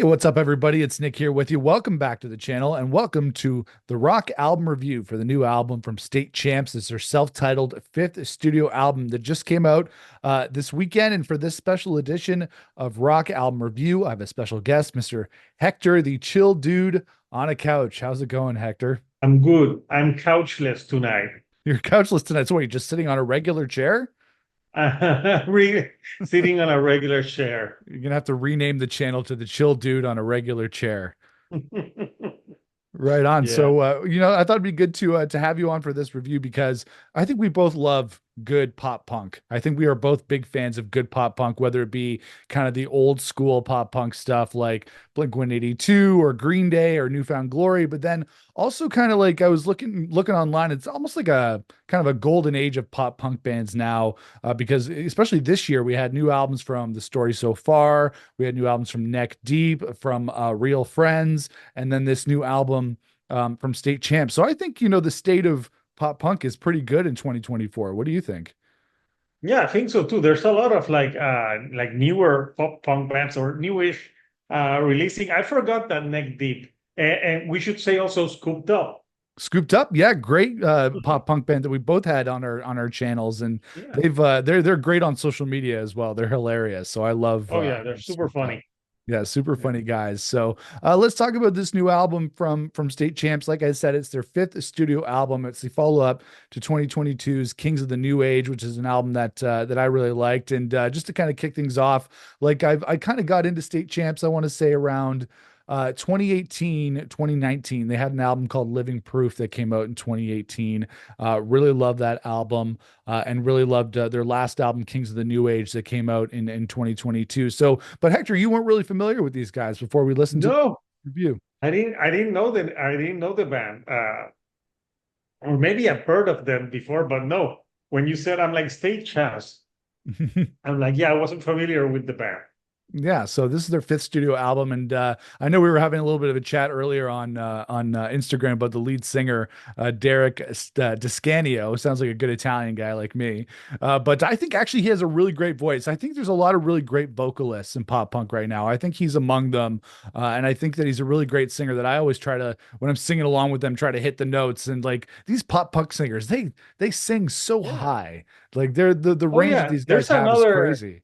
What's up, everybody? It's Nick here with you. Welcome back to the channel and welcome to the rock album review for the new album from State Champs. It's their self-titled fifth studio album that just came out this weekend. And for this special edition of Rock Album Review, I have a special guest, Mr. Hector the Chill Dude on a couch. How's it going, Hector? I'm good. I'm couchless tonight. You're couchless tonight. So what, you're just sitting on a regular chair? Sitting on a regular chair. You're gonna have to rename the channel to the Chill Dude on a regular chair. Right on. Yeah. So, I thought it'd be good to have you on for this review because I think we both love good pop punk. I think we are both big fans of good pop punk, whether it be kind of the old school pop punk stuff like Blink-182 or Green Day or Newfound Glory, but then also kind of like I was looking online. It's almost like a kind of a golden age of pop punk bands now, because especially this year we had new albums from The Story So Far, we had new albums from Neck Deep, from Real Friends, and then this new album from State Champs. So I think, the state of pop punk is pretty good in 2024. What do you think? Yeah, I think so too. There's a lot of like newer pop punk bands or newish releasing. I forgot that Neck Deep. And we should say also Scooped Up. Scooped Up, yeah, great pop punk band that we both had on our channels, and Yeah. they're great on social media as well. They're hilarious, so I Oh yeah, they're love super Scooped Up. funny. Yeah, super Yeah. funny guys. So let's talk about this new album from State Champs. Like I said, it's their fifth studio album. It's the follow up to 2022's Kings of the New Age, which is an album that I really liked. And just to kind of kick things off, like I kind of got into State Champs, I want to say around 2018, 2019. They had an album called Living Proof that came out in 2018. Really loved that album, and really loved their last album, Kings of the New Age, that came out in 2022. So, but Hector, you weren't really familiar with these guys before we listened to the No, review. I didn't know the band. Or maybe I've heard of them before, but no. When you said I'm like State Champs, I'm like, yeah, I wasn't familiar with the band. Yeah, so this is their fifth studio album, and I know we were having a little bit of a chat earlier on Instagram about the lead singer, Derek Descanio. Sounds like a good Italian guy like me, but I think actually he has a really great voice. I think there's a lot of really great vocalists in pop punk right now. I think he's among them, and I think that he's a really great singer. That I always try to, when I'm singing along with them, try to hit the notes. And like these pop punk singers, they sing so Yeah. high. Like the Oh range that yeah. these guys There's have is another crazy.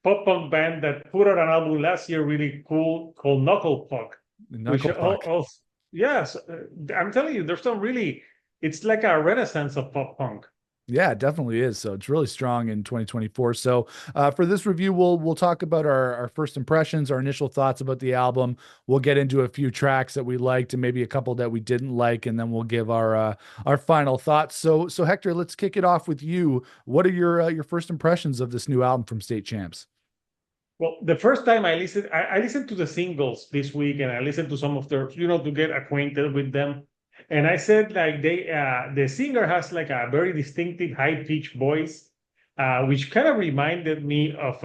pop punk band that put out an album last year really cool called Knuckle Puck, which Knuckle Puck. yes, I'm telling you, there's some really, it's like a renaissance of pop punk. Yeah, it definitely is. So it's really strong in 2024. So for this review, we'll talk about our first impressions, our initial thoughts about the album. We'll get into a few tracks that we liked and maybe a couple that we didn't like, and then we'll give our final thoughts. So Hector, let's kick it off with you. What are your first impressions of this new album from State Champs? Well, the first time I listened to the singles this week, and I listened to some of their, to get acquainted with them. And I said like the singer has like a very distinctive high pitched voice, which kind of reminded me of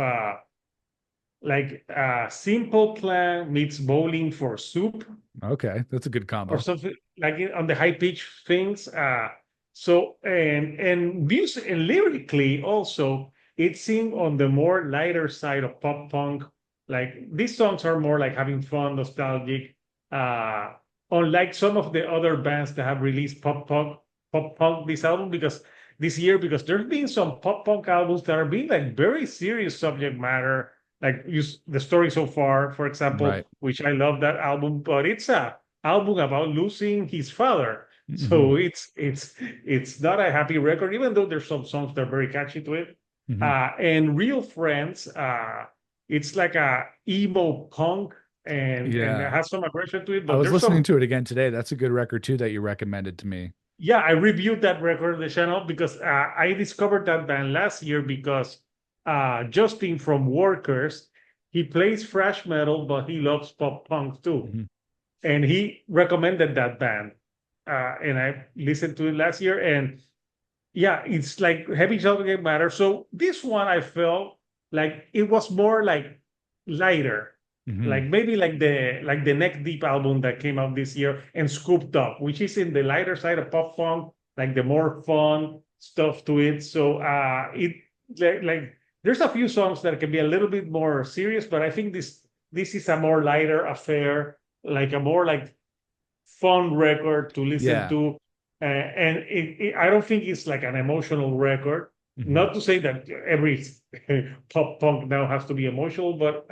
like Simple Plan meets Bowling for Soup Okay, that's a good or combo. something like on the high pitch things. So and music and lyrically also it seemed on the more lighter side of pop punk. Like these songs are more like having fun, nostalgic. Uh, Unlike some of the other bands that have released pop punk this album this year because there's been some pop punk albums that are being like very serious subject matter. Like the story so far, for example, Right. which I love that album, but it's a album about losing his father. Hmm. So it's not a happy record, even though there's some songs that are very catchy to it. Hmm. And Real Friends, it's like a emo punk and it Yeah. has some aggression to it, I but was there's listening some. to it again today. That's a good record too that you recommended to me. Yeah, I reviewed that record on the channel because I discovered that band last year because Justin from Workers, he plays thrash metal, but he loves pop punk too. Mhm. And he recommended that band. And I listened to it last year. And yeah, it's like heavy subject matter. So this one I felt like it was more like lighter, like Mhm. maybe like the Neck Deep album that came out this year and Scooped Up, which is in the lighter side of pop funk, like the more fun stuff to it. So it like there's a few songs that can be a little bit more serious, but I think this is a more lighter affair, like a more like fun record to listen Yeah. to. And I don't think it's like an emotional record. Mhm. Not to say that every pop punk now has to be emotional, but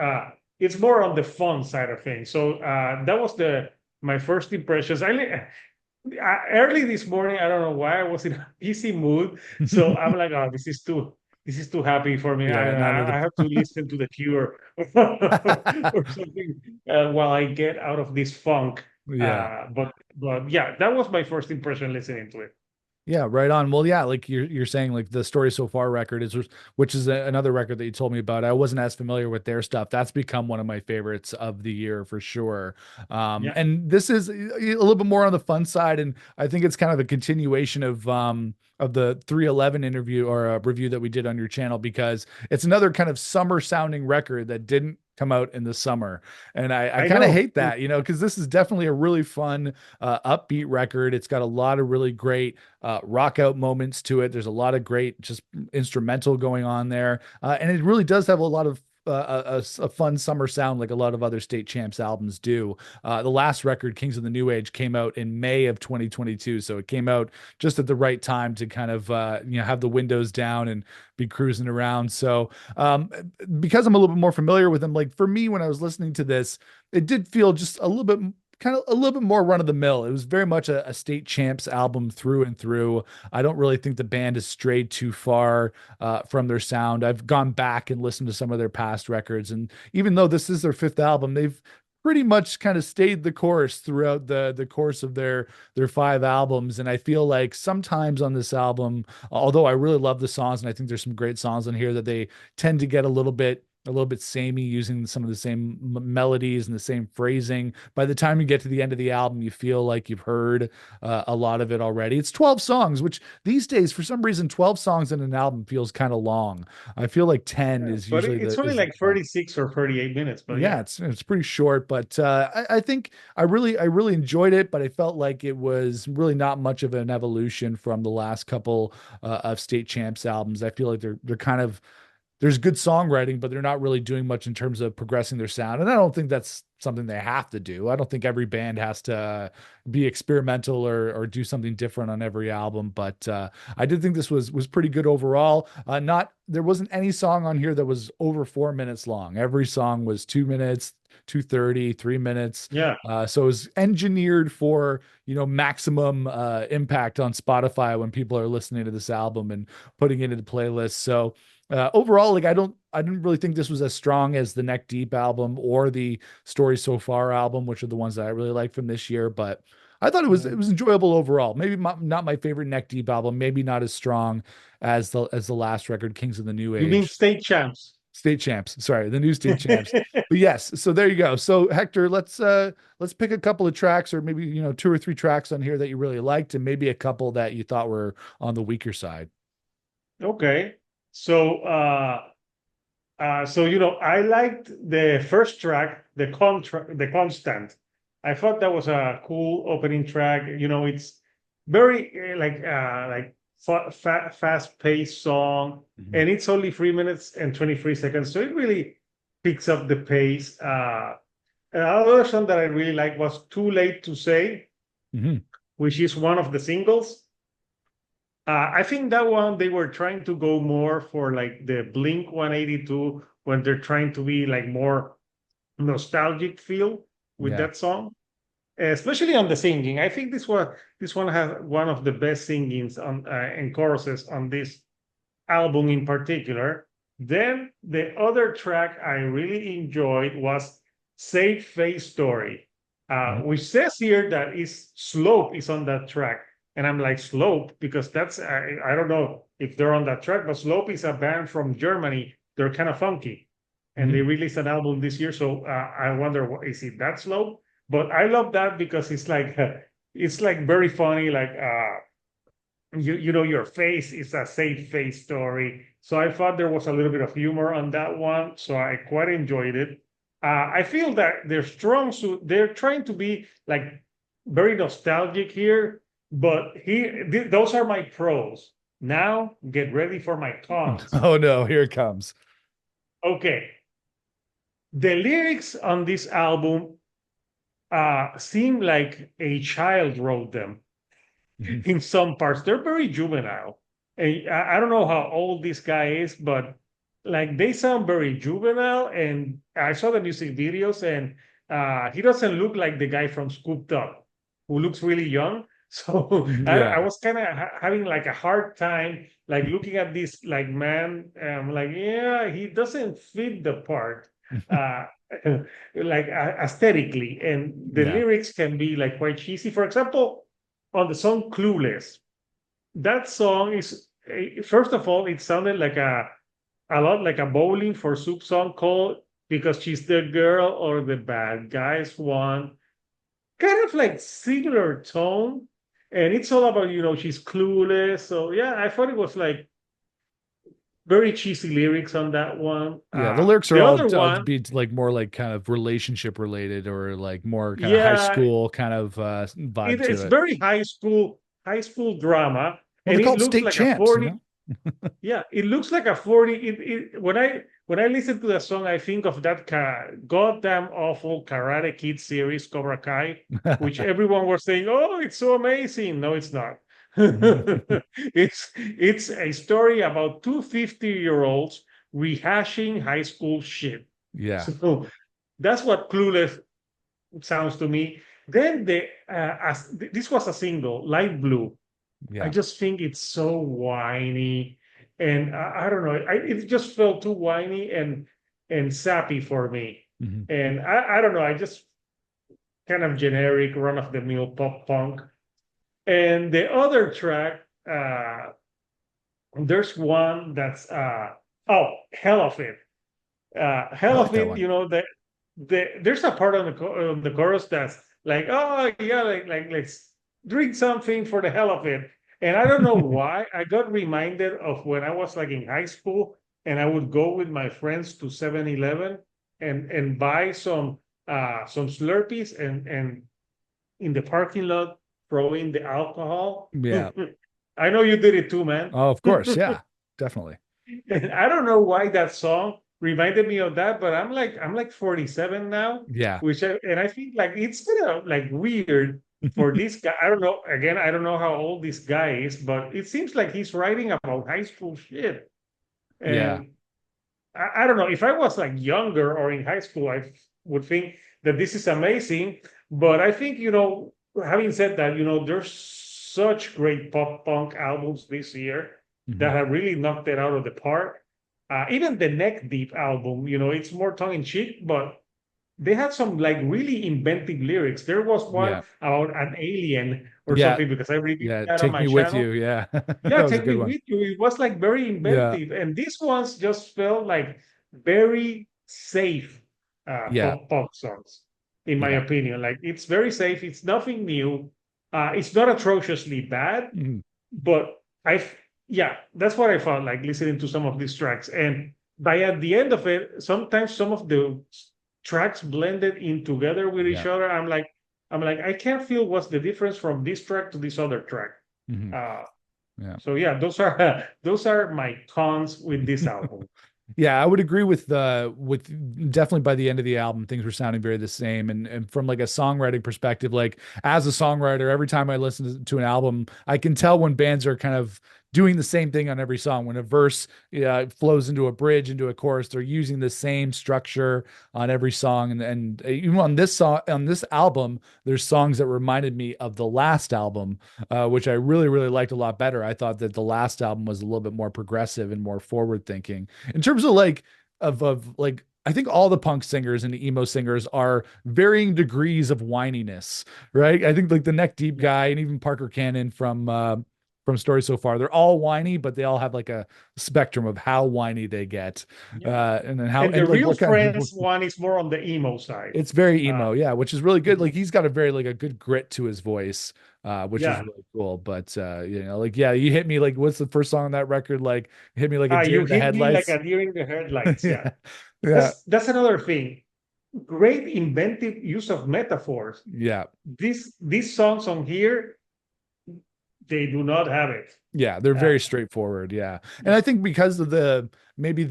it's more on the fun side of things. So that was the my first impressions. Early this morning, I don't know why I was in an easy mood, so I'm like, oh, this is too happy for me. Yeah, not I another. have to listen to The Cure or something while I get out of this funk. Yeah. But yeah, that was my first impression listening to it. Yeah, right on. Well, yeah, like you're saying, like the Story So Far record is, which is another record that you told me about. I wasn't as familiar with their stuff. That's become one of my favorites of the year for sure. Yeah, And this is a little bit more on the fun side, and I think it's kind of a continuation of the 311 interview or review that we did on your channel because it's another kind of summer sounding record that didn't come out in the summer. And I I kind of know. hate that, because this is definitely a really fun, upbeat record. It's got a lot of really great rock out moments to it. There's a lot of great just instrumental going on there, and it really does have a lot of a fun summer sound like a lot of other State Champs albums do. The last record, Kings of the New Age, came out in May of 2022, so it came out just at the right time to kind of have the windows down and be cruising around. So because I'm a little bit more familiar with them, like for me when I was listening to this, it did feel just a little bit kind of a little bit more run of the mill. It was very much a State Champs album through and through. I don't really think the band has strayed too far from their sound. I've gone back and listened to some of their past records, and even though this is their fifth album, they've pretty much kind of stayed the course throughout the course of their five albums. And I feel like sometimes on this album, although I really love the songs and I think there's some great songs on here, that they tend to get a little bit samey, using some of the same melodies and the same phrasing. By the time you get to the end of the album, you feel like you've heard a lot of it already. It's 12 songs, which these days, for some reason, 12 songs in an album feels kind of long. I feel like 10 Yeah, is but usually it's the only is the like long. 36 or 38 minutes. But Yeah, yeah, it's pretty short, but I think I really enjoyed it, but I felt like it was really not much of an evolution from the last couple of State Champs albums. I feel like they're kind of, there's good songwriting, but they're not really doing much in terms of progressing their sound. And I don't think that's something they have to do. I don't think every band has to be experimental or do something different on every album. But I did think this was pretty good overall. Not There wasn't any song on here that was over 4 minutes long. Every song was 2 minutes. 2:30, 3 minutes. yeah. So it was engineered for, maximum impact on Spotify when people are listening to this album and putting it into the playlist. So overall, like I didn't really think this was as strong as the Neck Deep album or the Story So Far album, which are the ones that I really like from this year. But I thought it was enjoyable overall. Maybe not my favorite Neck Deep album. Maybe not as strong as the last record, Kings of the New You mean Age. state champs? State Champs, sorry, the new State Champs. But yes, so there you go. So Hector, let's pick a couple of tracks, or maybe two or three tracks on here that you really liked, and maybe a couple that you thought were on the weaker side. Okay. So I liked the first track, the constant. I thought that was a cool opening track. It's very fast-paced song, Mhm. and it's only 3 minutes and 23 seconds, so it really picks up the pace. Another song that I really like was "Too Late to Say," Mhm. which is one of the singles. I think that one they were trying to go more for like the Blink 182 when they're trying to be like more nostalgic feel with Yeah. that song, especially on the singing. I think this one has one of the best singings on and choruses on this album in particular. Then the other track I really enjoyed was "Safe Face Story," Mhm. which says here that is Slope is on that track. And I'm like, Slope, because I don't know if they're on that track, but Slope is a band from Germany. They're kind of funky. And they Mhm. released an album this year. So I wonder, what is it that Slope? But I love that because it's like very funny. Like, your face is a safe face story. So I thought there was a little bit of humor on that one. So I quite enjoyed it. I feel that they're strong suit. They're trying to be like very nostalgic here, but those are my pros. Now get ready for my cons. Oh no, here it comes. Okay. The lyrics on this album seem like a child wrote them Mhm. in some parts. They're very juvenile. And I don't know how old this guy is, but like they sound very juvenile. And I saw the music videos, and he doesn't look like the guy from Scooped Up, who looks really young. So I Yeah. was kind of having like a hard time, like looking at this like man. Like, yeah, he doesn't fit the part. Uh, like aesthetically, and the Yeah. lyrics can be like quite cheesy. For example, on the song Clueless. That song is first of all, it sounded like a lot like a bowling for soup song called Because She's the Girl or the Bad Guys One. Kind of like similar tone. And it's all about, she's clueless. So yeah, I thought it was like very cheesy lyrics on that one. Yeah, the lyrics are The all other one, be like more like kind of relationship related or like more kind of high yeah, school kind of vibe to it's it. very high school drama. Well, they're And it called looks state like a champs, you 40. know? Yeah, it looks like a 40. When I listen to the song, I think of that goddamn awful Karate Kid series, Cobra Kai, which everyone was saying, "Oh, it's so amazing." No, it's not. It's a story about two 50-year-olds rehashing high school shit. Yeah. So that's what Clueless sounds to me. Then this was a single, Light Blue. I Yeah. just think it's so whiny, and I don't know. It just felt too whiny and sappy for me. Mhm. And I don't know. I just kind of generic, run of the mill pop punk. And the other track, there's one that's Hell of It. I Hell like of that It. one. There's a part on the chorus that's like, oh yeah, like let's drink something for the hell of it. And I don't know why I got reminded of when I was like in high school, and I would go with my friends to 7-Eleven and buy some Slurpees, and in the parking lot throw in the alcohol. Yeah. I know you did it too, man. Oh, of course. Yeah. Definitely. And I don't know why that song reminded me of that, but I'm like 47 now, Yeah. and I think like it's kind of like weird for this guy. I don't know. Again, I don't know how old this guy is, but it seems like he's writing about high school shit. Yeah. And I don't know if I was like younger or in high school, I would think that this is amazing. But I think, having said that, there's such great pop punk albums this year Mhm. that have really knocked it out of the park. Even the Neck Deep album, it's more tongue in cheek, but they had some like really inventive lyrics. There was one Yeah. about an alien or Yeah. something because I reviewed Yeah. that on Take my me with channel. you. Yeah. That Yeah, was a Take good Me one. With You. It was like very Yeah. inventive. And these ones just felt like very safe Yeah. pop songs, in my Yeah. opinion. Like it's very safe. It's nothing new. It's not atrociously bad, Mhm. but yeah, that's what I found like listening to some of these tracks. And by at the end of it, sometimes some of the tracks blended in together with each Yeah. other. I'm like, I can't feel what's the difference from this track to this other track. Mhm. Uh, Yeah. so yeah, those are my cons with this album. Yeah, I would agree with definitely by the end of the album, things were sounding very the same. And from like a songwriting perspective, like as a songwriter, every time I listen to an album, I can tell when bands are kind of doing the same thing on every song. When a verse flows into a bridge, into a chorus, they're using the same structure on every song. And even on this song, on this album, there's songs that reminded me of the last album, which I really, really liked a lot better. I thought that the last album was a little bit more progressive and more forward thinking in terms of like of like I think all the punk singers and the emo singers are varying degrees of whininess, right? I think like the Neck Deep Yeah, guy and even Parker Cannon from Story So Far, they're all whiny, but they all have like a spectrum of how whiny they get, yeah. and then how And the and like Real what kind Friends of one is more on the emo side. it's very Uh, emo, yeah, which is really good. Like mhm. he's got a very like a good grit to his voice, which is Yeah. really cool. But like yeah, you hit me like what's the first song on that record? Like hit me like a deer You in the hit me like headlights. a deer in the headlights. Yeah. Yeah. Yeah. That's another thing. Great inventive use of metaphors. Yeah. These songs on here, they do not have it. Yeah, they're Uh, very straightforward. Yeah. And yeah, I think because of the maybe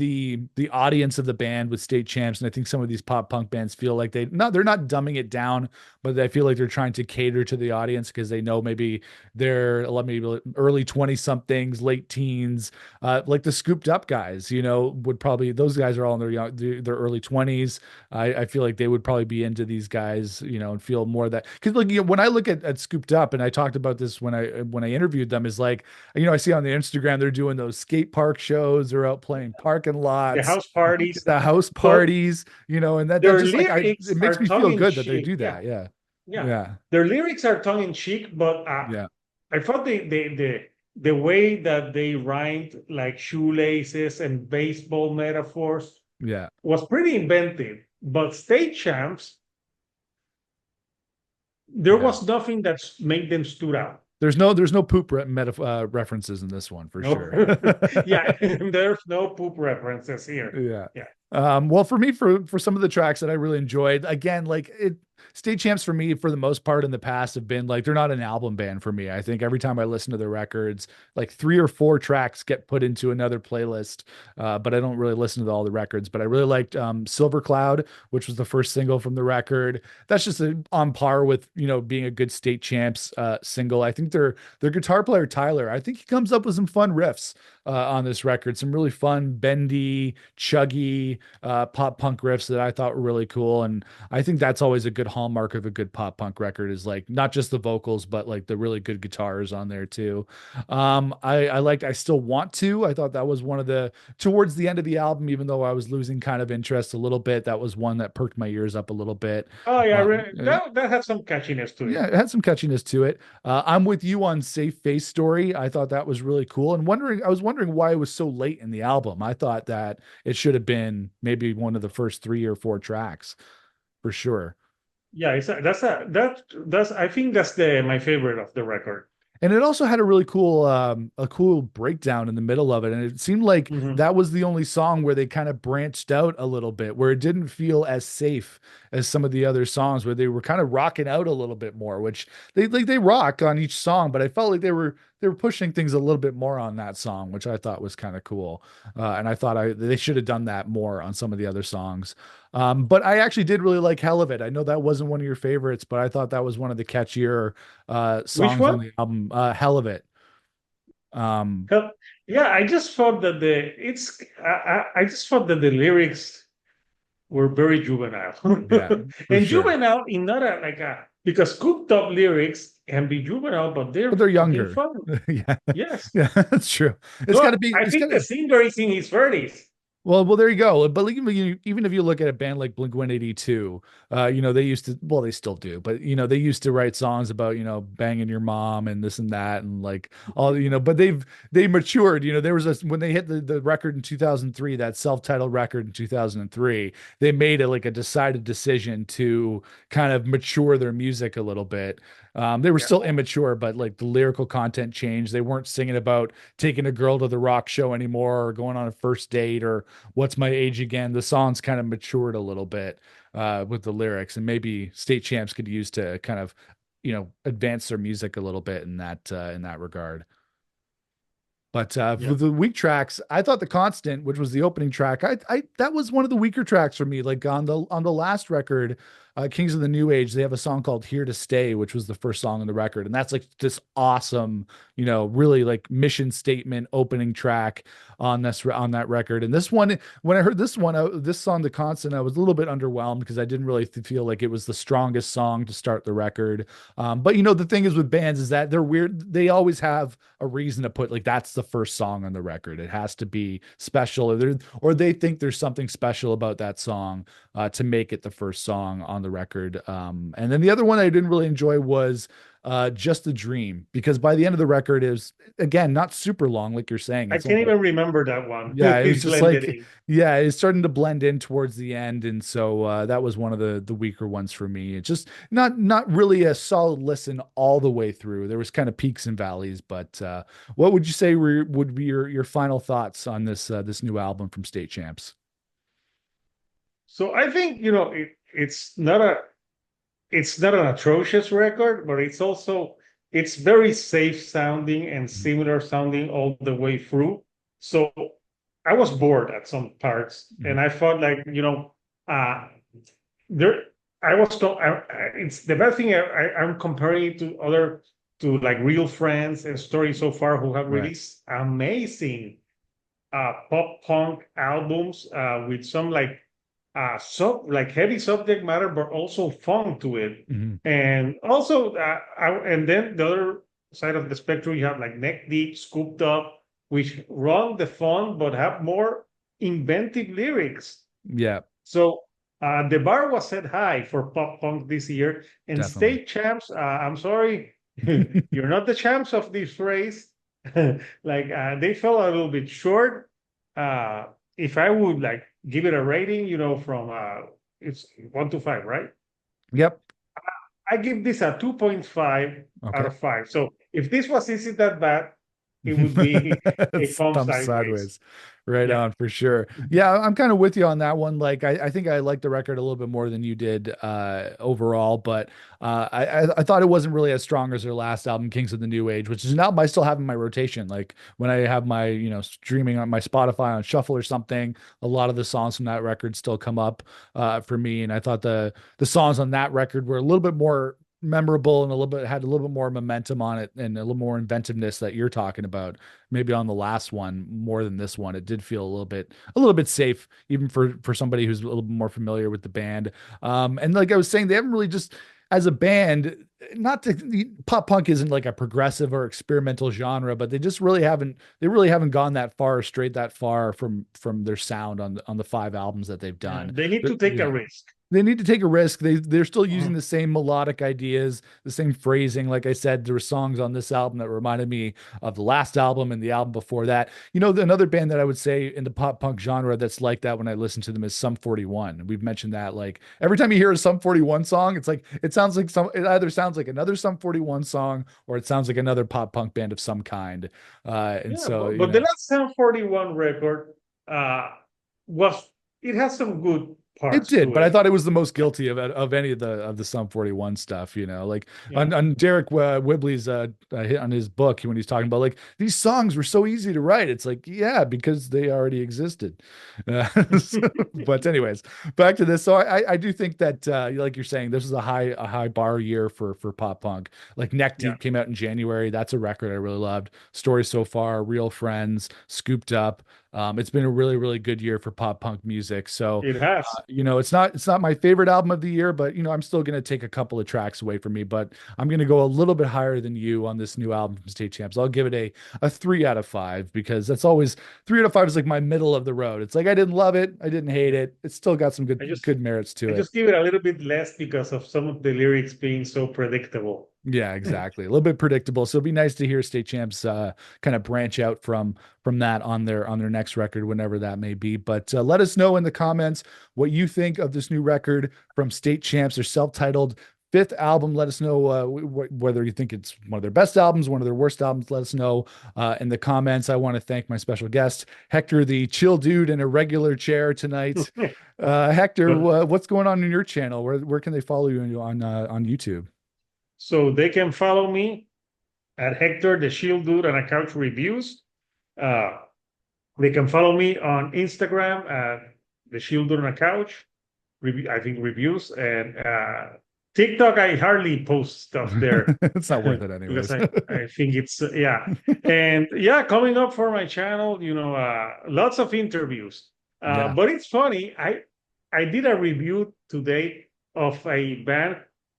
the audience of the band with State Champs, and I think some of these pop punk bands feel like they're not dumbing it down, but I feel like they're trying to cater to the audience because they know maybe they're maybe early 20 somethings, late teens, like the Scooped Up guys, would probably those guys are all in their early 20s. I feel like they would probably be into these guys, and feel more of that because like when I look at Scooped Up, and I talked about this when I interviewed them, is like I see on the Instagram they're doing those skate park shows, they're out playing parking the lots, house parties, the house but parties, and that their just like lyrics it makes are me tongue feel in good that they cheek. do Yeah, that. Yeah. yeah. Yeah. Their lyrics are tongue in cheek, but Yeah. I thought the way that they rhymed like shoelaces and baseball metaphors Yeah. was pretty inventive. But State Champs, there Yeah. was nothing that made them stood out. There's no poop references in this one for No, sure. yeah, there's no poop references here. Yeah. Yeah, Well, for me, for some of the tracks that I really enjoyed, again, like State Champs for me, for the most part in the past, have been like they're not an album band for me. I think every time I listen to their records, like 3 or 4 tracks get put into another playlist, but I don't really listen to all the records. But I really liked Silver Cloud, which was the first single from the record. That's just on par with being a good State Champs single. I think their guitar player Tyler, I think he comes up with some fun riffs on this record. Some really fun, bendy, chuggy pop punk riffs that I thought were really cool. And I think that's always a good hallmark of a good pop punk record is like not just the vocals, but like the really good guitars on there too. I liked I Still Want To. I thought that was one of the towards the end of the album, even though I was losing kind of interest a little bit. That was one that perked my ears up a little bit. oh yeah, Um, that has some catchiness to yeah, it. it had some catchiness to it. I'm with you on Safe Face Story. I thought that was really cool. And I was wondering why it was so late in the album. I thought that it should have been maybe one of the first 3 or 4 tracks for sure. Yeah, that's I think that's the my favorite of the record. And it also had a really cool a cool breakdown in the middle of it. And it seemed like Mhm. that was the only song where they kind of branched out a little bit, where it didn't feel as safe as some of the other songs where they were kind of rocking out a little bit more, which they rock on each song, but I felt like they were pushing things a little bit more on that song, which I thought was kind of cool. And I thought they should have done that more on some of the other songs. But I actually did really like Hell of It. I know that wasn't one of your favorites, but I thought that was one of the catchier Which songs on one? the album. Hell of It. Um, Hell, yeah, I just thought that I just thought that the lyrics were very juvenile. yeah, for And sure. juvenile in not a like a because cooked up lyrics can be juvenile, but they're But they're fucking younger. fun. Yeah, Yes. yeah, that's true. It's got No, to be. I It's got think the to. singer is in his 30s. Well, there you go. But like, even if you look at a band like Blink-182, they used to, well, they still do, but they used to write songs about, banging your mom and this and that and like all, but they matured. There was when they hit the record in 2003, that self-titled record in 2003, they made a decided decision to kind of mature their music a little bit. They were Yeah. still immature, but like the lyrical content changed. They weren't singing about taking a girl to the rock show anymore or going on a first date or what's my age again. The songs kind of matured a little bit with the lyrics, and maybe State Champs could use to kind of advance their music a little bit in that regard. But for Yeah. the weak tracks, I thought the Constant, which was the opening track, I that was one of the weaker tracks for me. Like on the last record, Kings of the New Age, they have a song called "Here to Stay," which was the first song on the record, and that's like this awesome, really like mission statement opening track on that record. And this one, when I heard this song, "The Constant," I was a little bit underwhelmed because I didn't really feel like it was the strongest song to start the record. But the thing is with bands is that they're weird. They always have a reason to put like that's the first song on the record. It has to be special, or they think there's something special about that song to make it the first song on the record. And then the other one I didn't really enjoy was Just a Dream, because by the end of the record is again not super long, like you're saying. I It's can't only even remember that one. yeah, it was It just blended like in. yeah, it's starting to blend in towards the end, and so that was one of the weaker ones for me. It's just not really a solid listen all the way through. There was kind of peaks and valleys, but what would you say would be your final thoughts on this new album from State Champs? So I think, it's not an atrocious record, but it's also it's very safe sounding and similar sounding all the way through. So I was bored at some parts, and Mhm. I felt like, uh, there I was it's the bad thing. I'm comparing it to other, to like Real Friends and Story So Far, who have Right. released amazing pop punk albums with some like like heavy subject matter, but also fun to it. Mhm. And also, and then the other side of the spectrum, you have like Neck Deep, Scooped Up, which run the fun but have more inventive lyrics. Yeah, So the bar was set high for pop punk this year, and definitely. state champs. I'm sorry, you're not the champs of this race. Like they fell a little bit short. Uh, if I would like give it a rating, from it's 1 to 5, right? Yep. I give this a 2.5 out Okay. of 5. So if this was Is It That Bad, it would be a It's thumb thumb sideways. sideways. Right Yeah. on for sure. Yeah, I'm kind of with you on that one. Like I think I liked the record a little bit more than you did overall, but I thought it wasn't really as strong as their last album, Kings of the New Age, which is an album I still have in my rotation. Like when I have my, streaming on my Spotify on shuffle or something, a lot of the songs from that record still come up for me. And I thought the songs on that record were a little bit more memorable and a little bit had a little bit more momentum on it and a little more inventiveness that you're talking about. Maybe on the last one more than this one. It did feel a little bit safe, even for somebody who's a little bit more familiar with the band. And like I was saying, they haven't really just as a band, not to pop punk isn't like a progressive or experimental genre, but they really haven't gone that far or strayed that far from their sound on the 5 albums that they've done. They need to take a Yeah, risk. they need to take a risk. They're still using Mhm. the same melodic ideas, the same phrasing. Like I said, there were songs on this album that reminded me of the last album and the album before that. Another band that I would say in the pop punk genre that's like that when I listen to them is Sum 41. We've mentioned that. Like every time you hear a Sum 41 song, it's like it either sounds like another Sum 41 song or it sounds like another pop punk band of some kind. And Yeah, so, but the last Sound 41 record uh, was, it has some good it parts did, to but I it. thought it was the most guilty of any of the Sum 41 stuff, like Yeah. on Derek Whibley's hit on his book when he's talking about like these songs were so easy to write. It's like, yeah, because they already existed. But anyways, back to this. So I do think that like you're saying, this is a high bar year for pop punk. Like Neck Yeah, Deep came out in January. That's a record I really loved. Story So Far, Real Friends, Scooped Up. It's been a really, really good year for pop punk music. So it has. it's not my favorite album of the year, but I'm still gonna take a couple of tracks away from me. But I'm gonna go a little bit higher than you on this new album from State Champs. I'll give it a 3 out of 5 because that's always 3 out of 5 is like my middle of the road. It's like I didn't love it, I didn't hate it. It's still got some I just good merits to I it. just give it a little bit less because of some of the lyrics being so predictable. Yeah, exactly. A little bit predictable. So it'd be nice to hear State Champs kind of branch out from that on their next record, whenever that may be. But let us know in the comments what you think of this new record from State Champs, their self-titled fifth album. Let us know whether you think it's one of their best albums, one of their worst albums. Let us know in the comments. I want to thank my special guest, Hector the Chill Dude in a regular chair tonight. Hector, But what's going on in your channel? Where can they follow you on YouTube? so they can follow me at Hector the Chill Dude and a Couch Reviews. Uh, they can follow me on Instagram at the Chill Dude on a Couch. I think reviews, and TikTok. I hardly post stuff there It's not worth it because anyways. I think it's yeah. And yeah, coming up for my channel, lots of interviews. Yeah. But it's funny. I did a review today of a band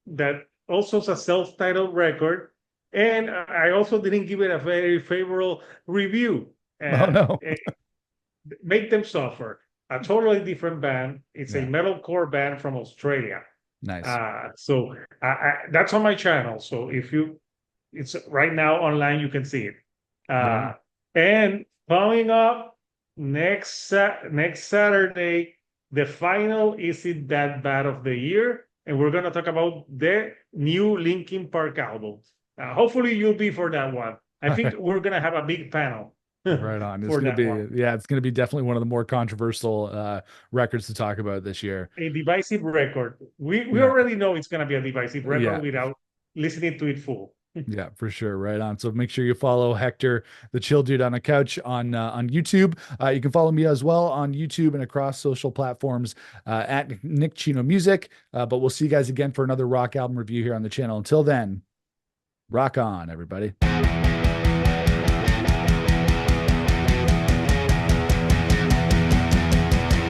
that also is a self-titled record, and I also didn't give it a very favorable review. Oh Uh, no. Make Them Suffer, a totally different band. It's a Yeah. metalcore band from Australia. Nice. So that's on my channel. So it's right now online, you can see it. Right Uh, on. and coming up next Saturday, the final Is It That Bad of the year, and we're gonna talk about the new Linkin Park album. Hopefully, you'll be for that one. I think we're gonna have a big panel Right on. It's for gonna that one. be yeah, it's gonna be definitely one of the more controversial records to talk about this year. A divisive record. We Yeah. already know it's going to be a divisive record Yeah. without listening to it full. Yeah, for sure. Right on. So make sure you follow Hector the Chill Dude on a Couch on YouTube. You can follow me as well on YouTube and across social platforms at Nick Chino Music. But we'll see you guys again for another rock album review here on the channel. Until then, rock on, everybody.